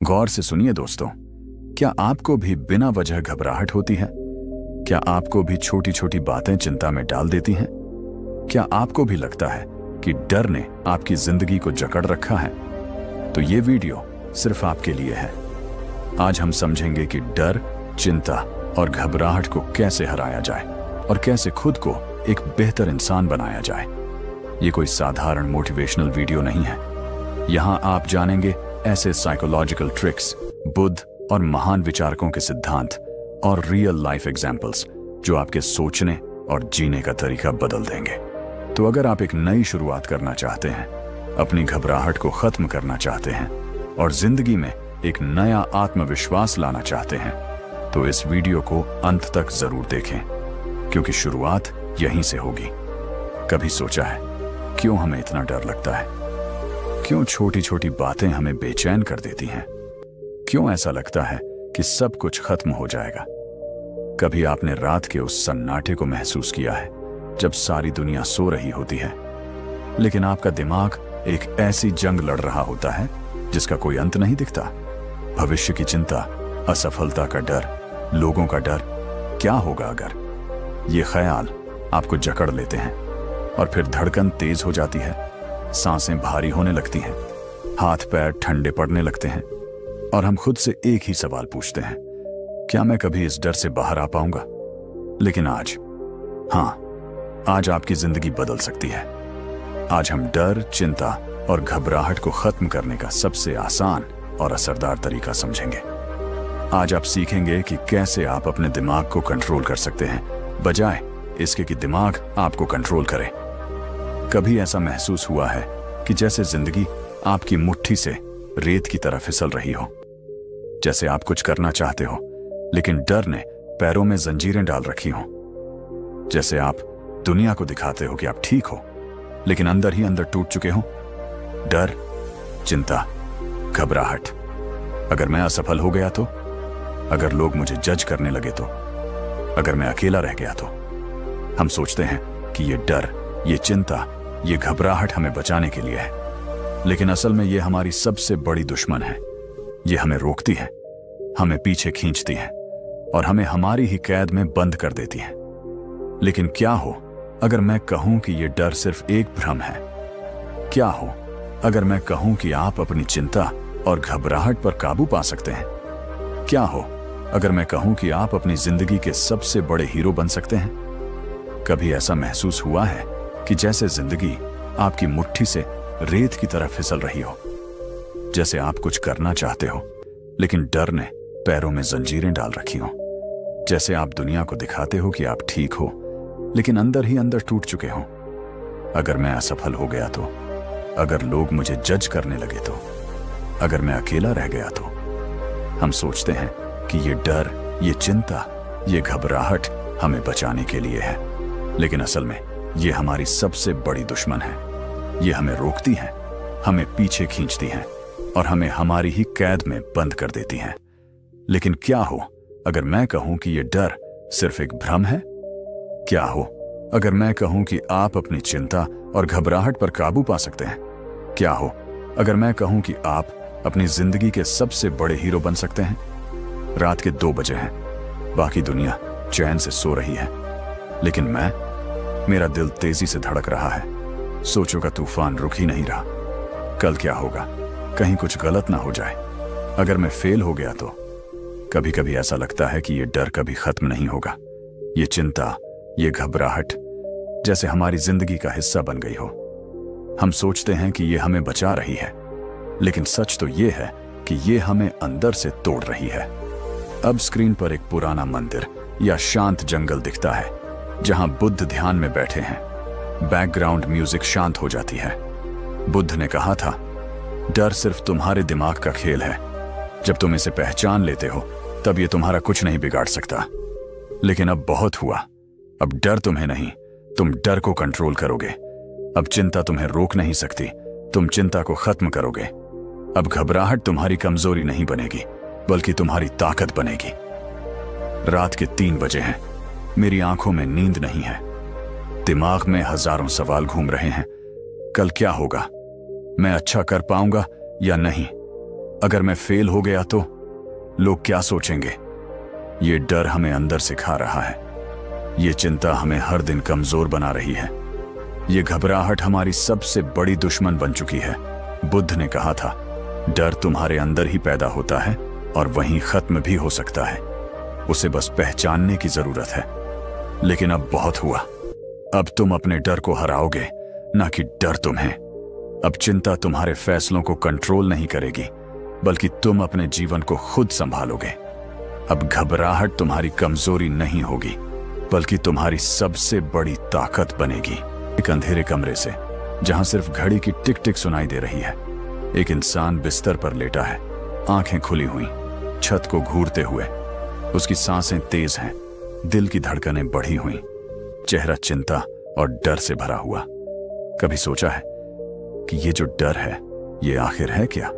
गौर से सुनिए दोस्तों, क्या आपको भी बिना वजह घबराहट होती है? क्या आपको भी छोटी छोटी बातें चिंता में डाल देती हैं? क्या आपको भी लगता है कि डर ने आपकी जिंदगी को जकड़ रखा है? तो ये वीडियो सिर्फ आपके लिए है। आज हम समझेंगे कि डर, चिंता और घबराहट को कैसे हराया जाए और कैसे खुद को एक बेहतर इंसान बनाया जाए। ये कोई साधारण मोटिवेशनल वीडियो नहीं है। यहां आप जानेंगे ऐसे साइकोलॉजिकल ट्रिक्स, बुद्ध और महान विचारकों के सिद्धांत और रियल लाइफ एग्जाम्पल्स जो आपके सोचने और जीने का तरीका बदल देंगे। तो अगर आप एक नई शुरुआत करना चाहते हैं, अपनी घबराहट को खत्म करना चाहते हैं और जिंदगी में एक नया आत्मविश्वास लाना चाहते हैं, तो इस वीडियो को अंत तक जरूर देखें, क्योंकि शुरुआत यहीं से होगी। कभी सोचा है क्यों हमें इतना डर लगता है? क्यों छोटी छोटी बातें हमें बेचैन कर देती हैं? क्यों ऐसा लगता है कि सब कुछ खत्म हो जाएगा? कभी आपने रात के उस सन्नाटे को महसूस किया है जब सारी दुनिया सो रही होती है, लेकिन आपका दिमाग एक ऐसी जंग लड़ रहा होता है जिसका कोई अंत नहीं दिखता? भविष्य की चिंता, असफलता का डर, लोगों का डर, क्या होगा अगर? ये ख्याल आपको जकड़ लेते हैं और फिर धड़कन तेज हो जाती है, सांसें भारी होने लगती हैं, हाथ पैर ठंडे पड़ने लगते हैं और हम खुद से एक ही सवाल पूछते हैं, क्या मैं कभी इस डर से बाहर आ पाऊंगा? लेकिन आज, आज आपकी जिंदगी बदल सकती है। आज हम डर, चिंता और घबराहट को खत्म करने का सबसे आसान और असरदार तरीका समझेंगे। आज आप सीखेंगे कि कैसे आप अपने दिमाग को कंट्रोल कर सकते हैं, बजाय इसके कि दिमाग आपको कंट्रोल करे। कभी ऐसा महसूस हुआ है कि जैसे जिंदगी आपकी मुट्ठी से रेत की तरह फिसल रही हो? जैसे आप कुछ करना चाहते हो लेकिन डर ने पैरों में जंजीरें डाल रखी हो? जैसे आप दुनिया को दिखाते हो कि आप ठीक हो, लेकिन अंदर ही अंदर टूट चुके हो? डर, चिंता, घबराहट। अगर मैं असफल हो गया तो? अगर लोग मुझे जज करने लगे तो? अगर मैं अकेला रह गया तो? हम सोचते हैं कि ये डर, ये चिंता, ये घबराहट हमें बचाने के लिए है, लेकिन असल में ये हमारी सबसे बड़ी दुश्मन है। ये हमें रोकती है, हमें पीछे खींचती है और हमें हमारी ही कैद में बंद कर देती है। लेकिन क्या हो अगर मैं कहूं कि ये डर सिर्फ एक भ्रम है? क्या हो अगर मैं कहूं कि आप अपनी चिंता और घबराहट पर काबू पा सकते हैं? क्या हो अगर मैं कहूं कि आप अपनी जिंदगी के सबसे बड़े हीरो बन सकते हैं? कभी ऐसा महसूस हुआ है कि जैसे जिंदगी आपकी मुट्ठी से रेत की तरह फिसल रही हो? जैसे आप कुछ करना चाहते हो लेकिन डर ने पैरों में जंजीरें डाल रखी हो? जैसे आप दुनिया को दिखाते हो कि आप ठीक हो, लेकिन अंदर ही अंदर टूट चुके हो? अगर मैं असफल हो गया तो? अगर लोग मुझे जज करने लगे तो? अगर मैं अकेला रह गया तो? हम सोचते हैं कि ये डर, ये चिंता, ये घबराहट हमें बचाने के लिए है, लेकिन असल में ये हमारी सबसे बड़ी दुश्मन है। ये हमें रोकती है, हमें पीछे खींचती है और हमें हमारी ही कैद में बंद कर देती है। लेकिन क्या हो अगर मैं कहूं कि ये डर सिर्फ एक भ्रम है? क्या हो अगर मैं कहूं कि आप अपनी चिंता और घबराहट पर काबू पा सकते हैं? क्या हो अगर मैं कहूं कि आप अपनी जिंदगी के सबसे बड़े हीरो बन सकते हैं? रात के 2 बजे हैं, बाकी दुनिया चैन से सो रही है, लेकिन मेरा दिल तेजी से धड़क रहा है। सोचों का तूफान रुक ही नहीं रहा। कल क्या होगा? कहीं कुछ गलत ना हो जाए। अगर मैं फेल हो गया तो? कभी कभी ऐसा लगता है कि ये डर कभी खत्म नहीं होगा। ये चिंता, ये घबराहट जैसे हमारी जिंदगी का हिस्सा बन गई हो। हम सोचते हैं कि ये हमें बचा रही है, लेकिन सच तो ये है कि ये हमें अंदर से तोड़ रही है। अब स्क्रीन पर एक पुराना मंदिर या शांत जंगल दिखता है जहां बुद्ध ध्यान में बैठे हैं। बैकग्राउंड म्यूजिक शांत हो जाती है। बुद्ध ने कहा था, डर सिर्फ तुम्हारे दिमाग का खेल है। जब तुम इसे पहचान लेते हो तब ये तुम्हारा कुछ नहीं बिगाड़ सकता। लेकिन अब बहुत हुआ। अब डर तुम्हें नहीं, तुम डर को कंट्रोल करोगे। अब चिंता तुम्हें रोक नहीं सकती, तुम चिंता को खत्म करोगे। अब घबराहट तुम्हारी कमजोरी नहीं बनेगी, बल्कि तुम्हारी ताकत बनेगी। रात के 3 बजे हैं, मेरी आंखों में नींद नहीं है, दिमाग में हजारों सवाल घूम रहे हैं। कल क्या होगा? मैं अच्छा कर पाऊंगा या नहीं? अगर मैं फेल हो गया तो लोग क्या सोचेंगे? ये डर हमें अंदर से खा रहा है। ये चिंता हमें हर दिन कमजोर बना रही है। ये घबराहट हमारी सबसे बड़ी दुश्मन बन चुकी है। बुद्ध ने कहा था, डर तुम्हारे अंदर ही पैदा होता है और वहीं खत्म भी हो सकता है। उसे बस पहचानने की जरूरत है। लेकिन अब बहुत हुआ। अब तुम अपने डर को हराओगे, ना कि डर तुम्हें। अब चिंता तुम्हारे फैसलों को कंट्रोल नहीं करेगी, बल्कि तुम अपने जीवन को खुद संभालोगे। अब घबराहट तुम्हारी कमजोरी नहीं होगी, बल्कि तुम्हारी सबसे बड़ी ताकत बनेगी। एक अंधेरे कमरे से, जहां सिर्फ घड़ी की टिक टिक सुनाई दे रही है, एक इंसान बिस्तर पर लेटा है, आंखें खुली हुई, छत को घूरते हुए। उसकी सांसें तेज हैं, दिल की धड़कनें बढ़ी हुई, चेहरा चिंता और डर से भरा हुआ। कभी सोचा है कि ये जो डर है, ये आखिर है क्या?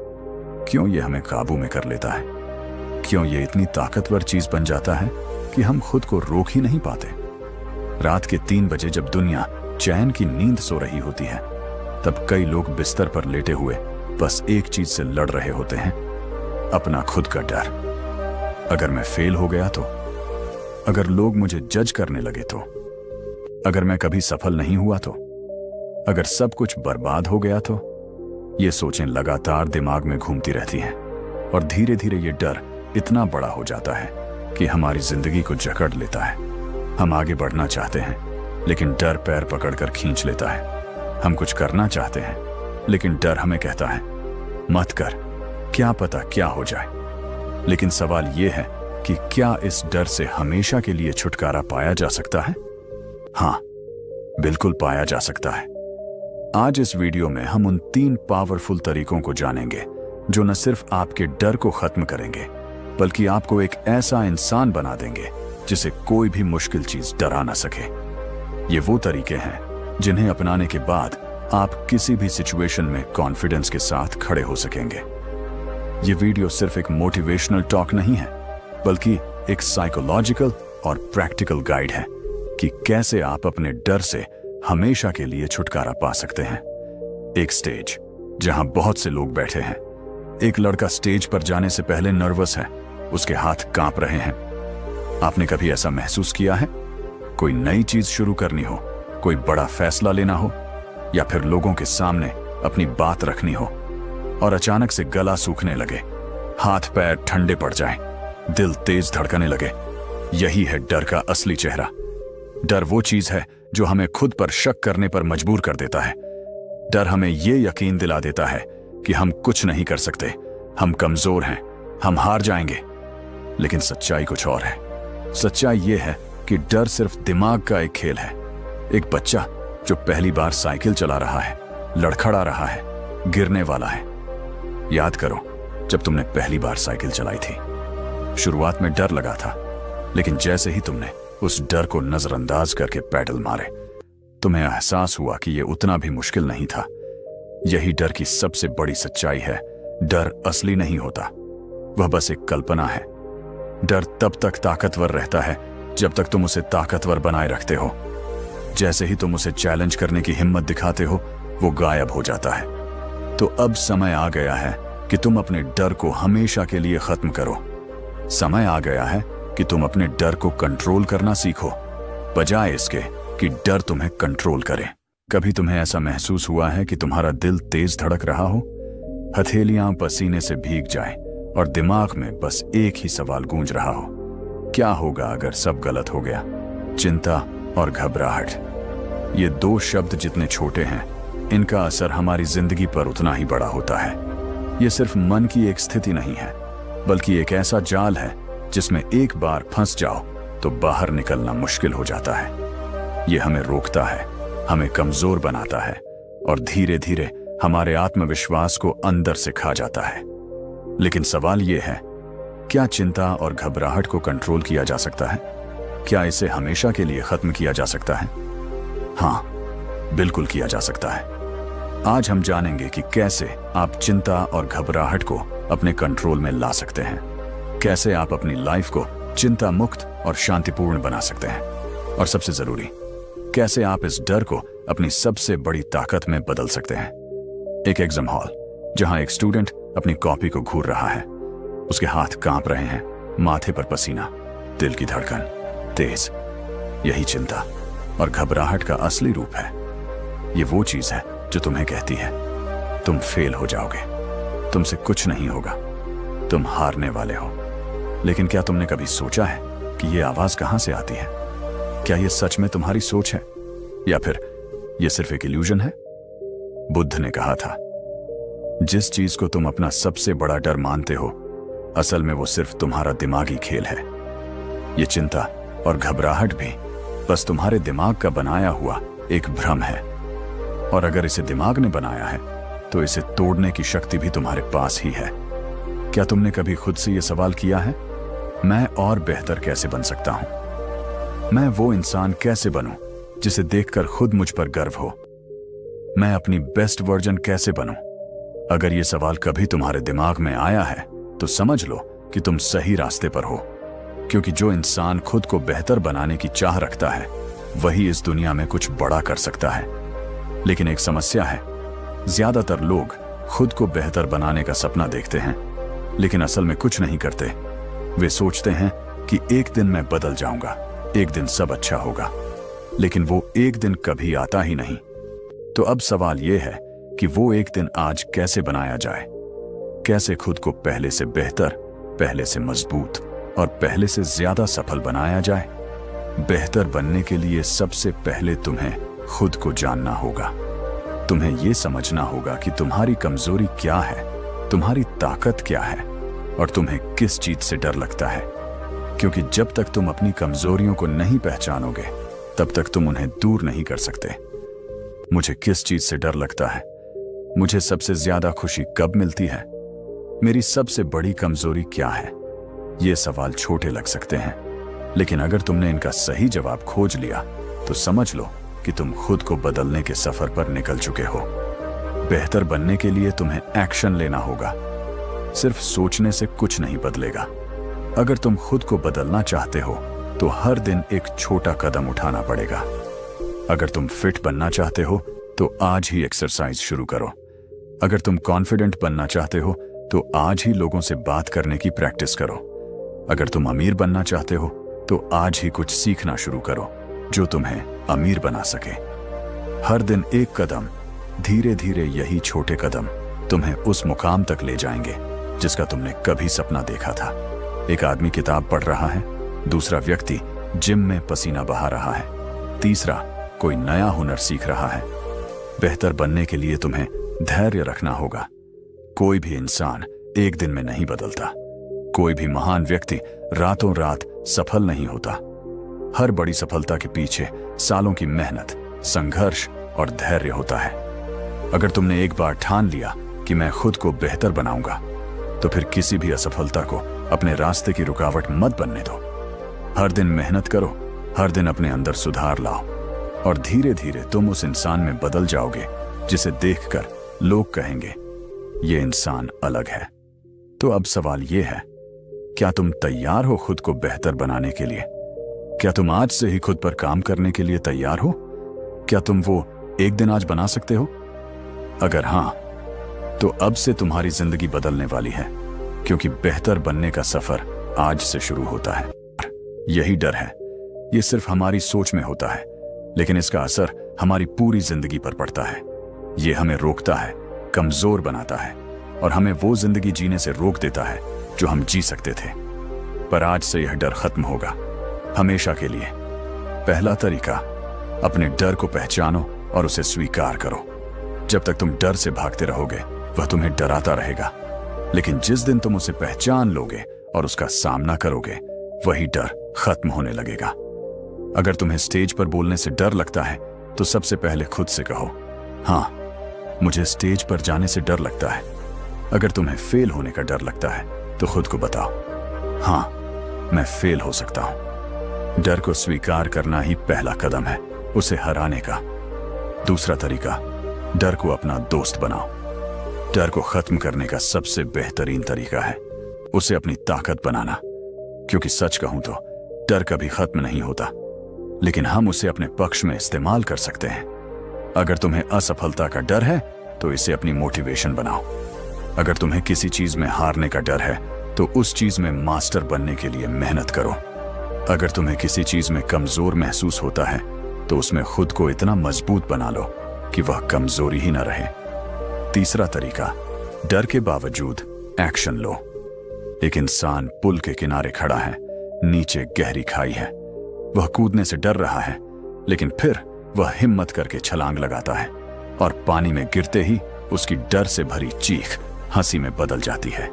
क्यों ये हमें काबू में कर लेता है? क्यों ये इतनी ताकतवर चीज बन जाता है कि हम खुद को रोक ही नहीं पाते? रात के 3 बजे जब दुनिया चैन की नींद सो रही होती है, तब कई लोग बिस्तर पर लेटे हुए बस एक चीज से लड़ रहे होते हैं, अपना खुद का डर। अगर मैं फेल हो गया तो? अगर लोग मुझे जज करने लगे तो? अगर मैं कभी सफल नहीं हुआ तो? अगर सब कुछ बर्बाद हो गया तो? ये सोचें लगातार दिमाग में घूमती रहती हैं, और धीरे धीरे ये डर इतना बड़ा हो जाता है कि हमारी जिंदगी को जकड़ लेता है। हम आगे बढ़ना चाहते हैं, लेकिन डर पैर पकड़कर खींच लेता है। हम कुछ करना चाहते हैं, लेकिन डर हमें कहता है, मत कर, क्या पता क्या हो जाए। लेकिन सवाल यह है कि क्या इस डर से हमेशा के लिए छुटकारा पाया जा सकता है? हाँ, बिल्कुल पाया जा सकता है। आज इस वीडियो में हम उन 3 पावरफुल तरीकों को जानेंगे जो न सिर्फ आपके डर को खत्म करेंगे, बल्कि आपको एक ऐसा इंसान बना देंगे जिसे कोई भी मुश्किल चीज डरा ना सके। ये वो तरीके हैं जिन्हें अपनाने के बाद आप किसी भी सिचुएशन में कॉन्फिडेंस के साथ खड़े हो सकेंगे। ये वीडियो सिर्फ एक मोटिवेशनल टॉक नहीं है, बल्कि एक साइकोलॉजिकल और प्रैक्टिकल गाइड है कि कैसे आप अपने डर से हमेशा के लिए छुटकारा पा सकते हैं। एक स्टेज जहां बहुत से लोग बैठे हैं। एक लड़का स्टेज पर जाने से पहले नर्वस है, उसके हाथ कांप रहे हैं। आपने कभी ऐसा महसूस किया है? कोई नई चीज शुरू करनी हो, कोई बड़ा फैसला लेना हो, या फिर लोगों के सामने अपनी बात रखनी हो, और अचानक से गला सूखने लगे, हाथ पैर ठंडे पड़ जाएं, दिल तेज धड़कने लगे। यही है डर का असली चेहरा। डर वो चीज है जो हमें खुद पर शक करने पर मजबूर कर देता है। डर हमें ये यकीन दिला देता है कि हम कुछ नहीं कर सकते, हम कमजोर हैं, हम हार जाएंगे। लेकिन सच्चाई कुछ और है। सच्चाई ये है कि डर सिर्फ दिमाग का एक खेल है। एक बच्चा जो पहली बार साइकिल चला रहा है, लड़खड़ा रहा है, गिरने वाला है। याद करो जब तुमने पहली बार साइकिल चलाई थी। शुरुआत में डर लगा था, लेकिन जैसे ही तुमने उस डर को नजरअंदाज करके पैडल मारे, तुम्हें एहसास हुआ कि यह उतना भी मुश्किल नहीं था। यही डर की सबसे बड़ी सच्चाई है। डर असली नहीं होता, वह बस एक कल्पना है। डर तब तक ताकतवर रहता है जब तक तुम उसे ताकतवर बनाए रखते हो। जैसे ही तुम उसे चैलेंज करने की हिम्मत दिखाते हो, वो गायब हो जाता है। तो अब समय आ गया है कि तुम अपने डर को हमेशा के लिए खत्म करो। समय आ गया है कि तुम अपने डर को कंट्रोल करना सीखो, बजाय इसके कि डर तुम्हें कंट्रोल करे। कभी तुम्हें ऐसा महसूस हुआ है कि तुम्हारा दिल तेज धड़क रहा हो, हथेलियां पसीने से भीग जाएं और दिमाग में बस एक ही सवाल गूंज रहा हो, क्या होगा अगर सब गलत हो गया? चिंता और घबराहट, ये 2 शब्द जितने छोटे हैं, इनका असर हमारी जिंदगी पर उतना ही बड़ा होता है। ये सिर्फ मन की एक स्थिति नहीं है, बल्कि एक ऐसा जाल है जिसमें एक बार फंस जाओ तो बाहर निकलना मुश्किल हो जाता है। ये हमें रोकता है, हमें कमजोर बनाता है, और धीरे धीरे हमारे आत्मविश्वास को अंदर से खा जाता है। लेकिन सवाल यह है, क्या चिंता और घबराहट को कंट्रोल किया जा सकता है? क्या इसे हमेशा के लिए खत्म किया जा सकता है? हाँ, बिल्कुल किया जा सकता है। आज हम जानेंगे कि कैसे आप चिंता और घबराहट को अपने कंट्रोल में ला सकते हैं, कैसे आप अपनी लाइफ को चिंता मुक्त और शांतिपूर्ण बना सकते हैं, और सबसे जरूरी, कैसे आप इस डर को अपनी सबसे बड़ी ताकत में बदल सकते हैं। एक एग्जाम हॉल जहां एक स्टूडेंट अपनी कॉपी को घूर रहा है। उसके हाथ कांप रहे हैं, माथे पर पसीना, दिल की धड़कन तेज। यही चिंता और घबराहट का असली रूप है। ये वो चीज है जो तुम्हें कहती है तुम फेल हो जाओगे, तुमसे कुछ नहीं होगा, तुम हारने वाले हो। लेकिन क्या तुमने कभी सोचा है कि ये आवाज कहां से आती है? क्या ये सच में तुम्हारी सोच है या फिर ये सिर्फ एक इल्यूजन है? बुद्ध ने कहा था, जिस चीज को तुम अपना सबसे बड़ा डर मानते हो, असल में वो सिर्फ तुम्हारा दिमागी खेल है। ये चिंता और घबराहट भी बस तुम्हारे दिमाग का बनाया हुआ एक भ्रम है। और अगर इसे दिमाग ने बनाया है तो इसे तोड़ने की शक्ति भी तुम्हारे पास ही है। क्या तुमने कभी खुद से यह सवाल किया है, मैं और बेहतर कैसे बन सकता हूं? मैं वो इंसान कैसे बनूं जिसे देखकर खुद मुझ पर गर्व हो? मैं अपनी बेस्ट वर्जन कैसे बनूं? अगर यह सवाल कभी तुम्हारे दिमाग में आया है तो समझ लो कि तुम सही रास्ते पर हो। क्योंकि जो इंसान खुद को बेहतर बनाने की चाह रखता है वही इस दुनिया में कुछ बड़ा कर सकता है। लेकिन एक समस्या है, ज्यादातर लोग खुद को बेहतर बनाने का सपना देखते हैं लेकिन असल में कुछ नहीं करते। वे सोचते हैं कि एक दिन मैं बदल जाऊंगा, एक दिन सब अच्छा होगा, लेकिन वो एक दिन कभी आता ही नहीं। तो अब सवाल यह है कि वो एक दिन आज कैसे बनाया जाए? कैसे खुद को पहले से बेहतर, पहले से मजबूत और पहले से ज्यादा सफल बनाया जाए? बेहतर बनने के लिए सबसे पहले तुम्हें खुद को जानना होगा। तुम्हें यह समझना होगा कि तुम्हारी कमजोरी क्या है, तुम्हारी ताकत क्या है और तुम्हें किस चीज से डर लगता है। क्योंकि जब तक तुम अपनी कमजोरियों को नहीं पहचानोगे तब तक तुम उन्हें दूर नहीं कर सकते। मुझे किस चीज से डर लगता है? मुझे सबसे ज्यादा खुशी कब मिलती है? मेरी सबसे बड़ी कमजोरी क्या है? ये सवाल छोटे लग सकते हैं, लेकिन अगर तुमने इनका सही जवाब खोज लिया तो समझ लो कि तुम खुद को बदलने के सफर पर निकल चुके हो। बेहतर बनने के लिए तुम्हें एक्शन लेना होगा। सिर्फ सोचने से कुछ नहीं बदलेगा। अगर तुम खुद को बदलना चाहते हो तो हर दिन एक छोटा कदम उठाना पड़ेगा। अगर तुम फिट बनना चाहते हो तो आज ही एक्सरसाइज शुरू करो। अगर तुम कॉन्फिडेंट बनना चाहते हो तो आज ही लोगों से बात करने की प्रैक्टिस करो। अगर तुम अमीर बनना चाहते हो तो आज ही कुछ सीखना शुरू करो जो तुम्हें अमीर बना सके। हर दिन एक कदम, धीरे धीरे यही छोटे कदम तुम्हें उस मुकाम तक ले जाएंगे जिसका तुमने कभी सपना देखा था। एक आदमी किताब पढ़ रहा है, दूसरा व्यक्ति जिम में पसीना बहा रहा है, तीसरा कोई नया हुनर सीख रहा है। बेहतर बनने के लिए तुम्हें धैर्य रखना होगा। कोई भी इंसान एक दिन में नहीं बदलता। कोई भी महान व्यक्ति रातों रात सफल नहीं होता। हर बड़ी सफलता के पीछे सालों की मेहनत, संघर्ष और धैर्य होता है। अगर तुमने एक बार ठान लिया कि मैं खुद को बेहतर बनाऊंगा तो फिर किसी भी असफलता को अपने रास्ते की रुकावट मत बनने दो। हर दिन मेहनत करो, हर दिन अपने अंदर सुधार लाओ और धीरे धीरे तुम उस इंसान में बदल जाओगे जिसे देखकर लोग कहेंगे ये इंसान अलग है। तो अब सवाल ये है, क्या तुम तैयार हो खुद को बेहतर बनाने के लिए? क्या तुम आज से ही खुद पर काम करने के लिए तैयार हो? क्या तुम वो एक दिन आज बना सकते हो? अगर हां, तो अब से तुम्हारी जिंदगी बदलने वाली है, क्योंकि बेहतर बनने का सफर आज से शुरू होता है। यही डर है, ये सिर्फ हमारी सोच में होता है, लेकिन इसका असर हमारी पूरी जिंदगी पर पड़ता है। ये हमें रोकता है, कमजोर बनाता है और हमें वो जिंदगी जीने से रोक देता है जो हम जी सकते थे। पर आज से यह डर खत्म होगा, हमेशा के लिए। पहला तरीका, अपने डर को पहचानो और उसे स्वीकार करो। जब तक तुम डर से भागते रहोगे वह तुम्हें डराता रहेगा, लेकिन जिस दिन तुम उसे पहचान लोगे और उसका सामना करोगे वही डर खत्म होने लगेगा। अगर तुम्हें स्टेज पर बोलने से डर लगता है तो सबसे पहले खुद से कहो, हाँ, मुझे स्टेज पर जाने से डर लगता है। अगर तुम्हें फेल होने का डर लगता है तो खुद को बताओ, हाँ, मैं फेल हो सकता हूं। डर को स्वीकार करना ही पहला कदम है उसे हराने का। दूसरा तरीका, डर को अपना दोस्त बनाओ। डर को खत्म करने का सबसे बेहतरीन तरीका है उसे अपनी ताकत बनाना। क्योंकि सच कहूं तो डर कभी खत्म नहीं होता, लेकिन हम उसे अपने पक्ष में इस्तेमाल कर सकते हैं। अगर तुम्हें असफलता का डर है तो इसे अपनी मोटिवेशन बनाओ। अगर तुम्हें किसी चीज में हारने का डर है तो उस चीज में मास्टर बनने के लिए मेहनत करो। अगर तुम्हें किसी चीज में कमजोर महसूस होता है तो उसमें खुद को इतना मजबूत बना लो कि वह कमजोरी ही ना रहे। तीसरा तरीका, डर के बावजूद एक्शन लो। एक इंसान पुल के किनारे खड़ा है, नीचे गहरी खाई है। वह कूदने से डर रहा है, लेकिन फिर वह हिम्मत करके छलांग लगाता है और पानी में गिरते ही उसकी डर से भरी चीख हंसी में बदल जाती है।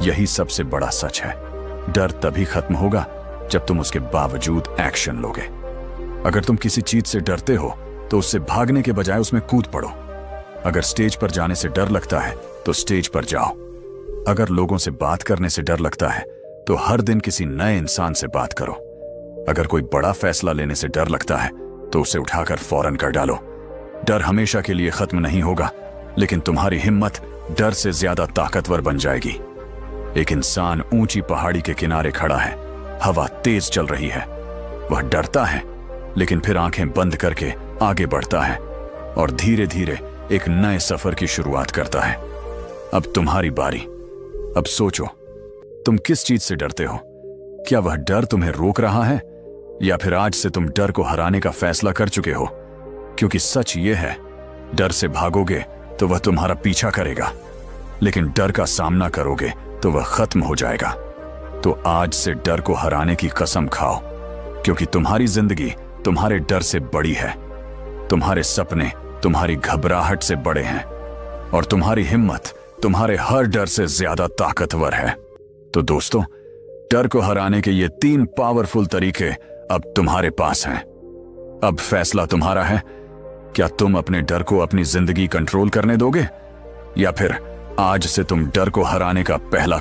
यही सबसे बड़ा सच है। डर तभी खत्म होगा जब तुम उसके बावजूद एक्शन लोगे। अगर तुम किसी चीज से डरते हो तो उससे भागने के बजाय उसमें कूद पड़ो। अगर स्टेज पर जाने से डर लगता है तो स्टेज पर जाओ। अगर लोगों से बात करने से डर लगता है तो हर दिन किसी नए इंसान से बात करो। अगर कोई बड़ा फैसला लेने से डर लगता है तो उसे उठाकर फौरन कर डालो। डर हमेशा के लिए खत्म नहीं होगा, लेकिन तुम्हारी हिम्मत डर से ज्यादा ताकतवर बन जाएगी। एक इंसान ऊंची पहाड़ी के किनारे खड़ा है, हवा तेज चल रही है। वह डरता है, लेकिन फिर आंखें बंद करके आगे बढ़ता है और धीरे धीरे एक नए सफर की शुरुआत करता है। अब तुम्हारी बारी। अब सोचो, तुम किस चीज से डरते हो? क्या वह डर तुम्हें रोक रहा है, या फिर आज से तुम डर को हराने का फैसला कर चुके हो? क्योंकि सच यह है, डर से भागोगे तो वह तुम्हारा पीछा करेगा, लेकिन डर का सामना करोगे तो वह खत्म हो जाएगा। तो आज से डर को हराने की कसम खाओ, क्योंकि तुम्हारी जिंदगी तुम्हारे डर से बड़ी है। तुम्हारे सपने तुम्हारी घबराहट से बड़े हैं और तुम्हारी हिम्मत तुम्हारे हर डर से ज्यादा ताकतवर है। तो दोस्तों, डर को हराने के ये 3 पावरफुल तरीके अब तुम्हारे पास हैं। अब फैसला तुम्हारा है। क्या तुम अपने डर को अपनी जिंदगी कंट्रोल करने दोगे, या फिर आज से तुम डर को हराने का पहला